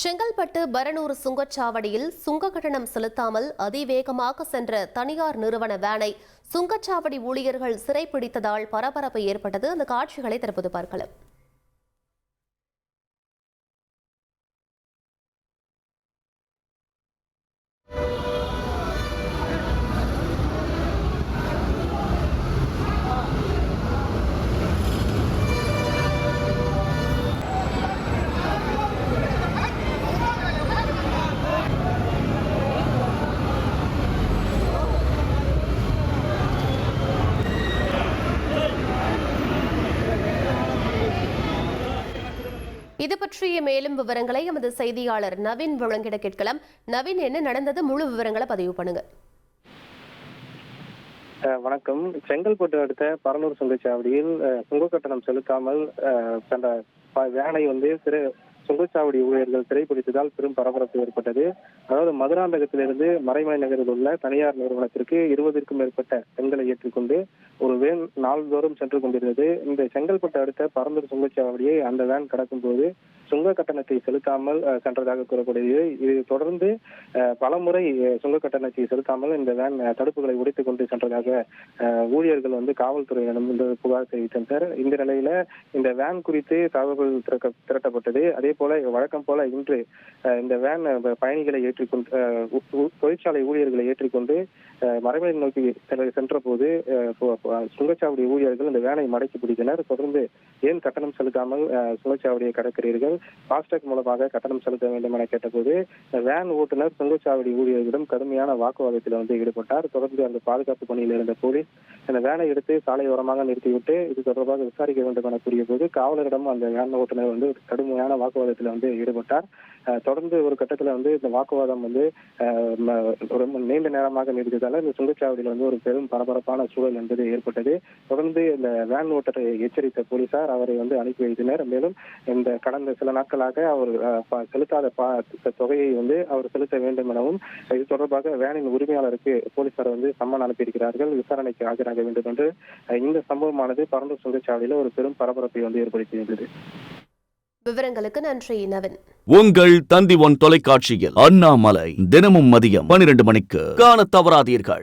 செங்கல்பட்டு பரனூர் சுங்கச்சாவடியில் சுங்க கட்டணம் செலுத்தாமல் அதிவேகமாக சென்ற தனியார் நிறுவன வேனை சுங்கச்சாவடி ஊழியர்கள் சிறைப்பிடித்ததால் பரபரப்பு ஏற்பட்டது. அந்த காட்சிகளை தற்போது பார்க்கலாம். இது பற்றிய மேலும் விவரங்களை எமது செய்தியாளர் நவீன் வழங்கிட கேட்கலாம். நவீன், என்ன நடந்தது? முழு விவரங்களை பதிவு பண்ணுங்க. வணக்கம். செங்கல்பட்டு அடுத்த பரனூர் சுங்கச்சாவடியில் சுங்க கட்டணம் செலுத்தாமல் சென்ற வேனை சுங்கச்சாவடி ஊழியர்கள் சிறைப்பிடித்ததால் பெரும் பரபரப்பு ஏற்பட்டது. அதாவது மதுராந்தகத்திலிருந்து மறைமலை நகரில் உள்ள தனியார் நிறுவனத்திற்கு 20க்கும் மேற்பட்ட பெண்களை ஏற்றிக்கொண்டு ஒரு வேன் நாள்தோறும் சென்று கொண்டிருந்தது. இந்த செங்கல்பட்டு அடுத்த பரந்தூர் சுங்கச்சாவடியை அந்த வேன் கடக்கும் போது சுங்க கட்டணத்தை செலுத்தாமல் சென்றதாக கூறப்படுகிறது. இது தொடர்ந்து பலமுறை சுங்க கட்டணத்தை செலுத்தாமல் இந்த வேன் தடுப்புகளை உடைத்துக் கொண்டு சென்றதாக ஊழியர்கள் காவல்துறையிடம் புகார் தெரிவித்தனர். இந்த நிலையில இந்த வேன் குறித்து தகவல் திரட்டப்பட்டது. அதே போல வழக்கம் போல இன்று இந்த வேன் பயணிகளை ஏற்றிக்கொண்டு தொழிற்சாலை ஊழியர்களை ஏற்றிக்கொண்டு மறைமலை நோக்கி சென்ற போது சுங்கச்சாவடி ஊழியர்கள் இந்த வேனை மடக்கி பிடித்தனர். தொடர்ந்து ஏன் கட்டணம் செலுத்தாமல் சுங்கச்சாவடியை கடக்கிறீர்கள், பாஸ்டாக் மூலமாக கட்டணம் செலுத்த வேண்டும் என கேட்டபோது வேன் ஓட்டுநர் சுங்கச்சாவடி ஊழியர்களிடம் கடுமையான வாக்குவாதத்தில் ஈடுபட்டார். தொடர்ந்து அந்த பாதுகாப்பு பணியில் இருந்த போலீஸ் அந்த வேனை எடுத்து சாலையோரமாக நிறுத்திவிட்டு இது தொடர்பாக விசாரிக்க வேண்டும் என கூறிய போது காவலரிடம் அந்த வேன் ஓட்டுநர் கடுமையான வாக்குவாதத்தில் ஈடுபட்டார். தொடர்ந்து ஒரு கட்டத்தில் இந்த வாக்குவாதம் ரொம்ப நீண்ட நேரமாக நீடித்ததால இந்த சுங்கச்சாவடியில் ஒரு பெரும் பரபரப்பான சூழல் என்பது ஏற்பட்டது. தொடர்ந்து இந்த வேன் ஓட்டரை எச்சரித்த போலீசார் அவரை அனுப்பி வைத்தனர். மேலும் இந்த கடந்த சில நாட்களாக அவர் செலுத்தாத தொகையை அவர் செலுத்த வேண்டும் எனவும் இது தொடர்பாக வேனின் உரிமையாளருக்கு போலீசார் சம்மன் அனுப்பியிருக்கிறார்கள். விசாரணைக்கு ஆஜராக வேண்டும் என்று இந்த சம்பவமானது பரந்தூர் சுங்கச்சாவடியில் ஒரு பெரும் பரபரப்பை ஏற்படுத்தியிருந்தது. விவரங்களுக்கு நன்றி நவீன். உங்கள் தந்தி ஒன் தொலைக்காட்சியில் அண்ணாமலை தினமும் மதியம் 12 மணிக்கு காண தவறாதீர்கள்.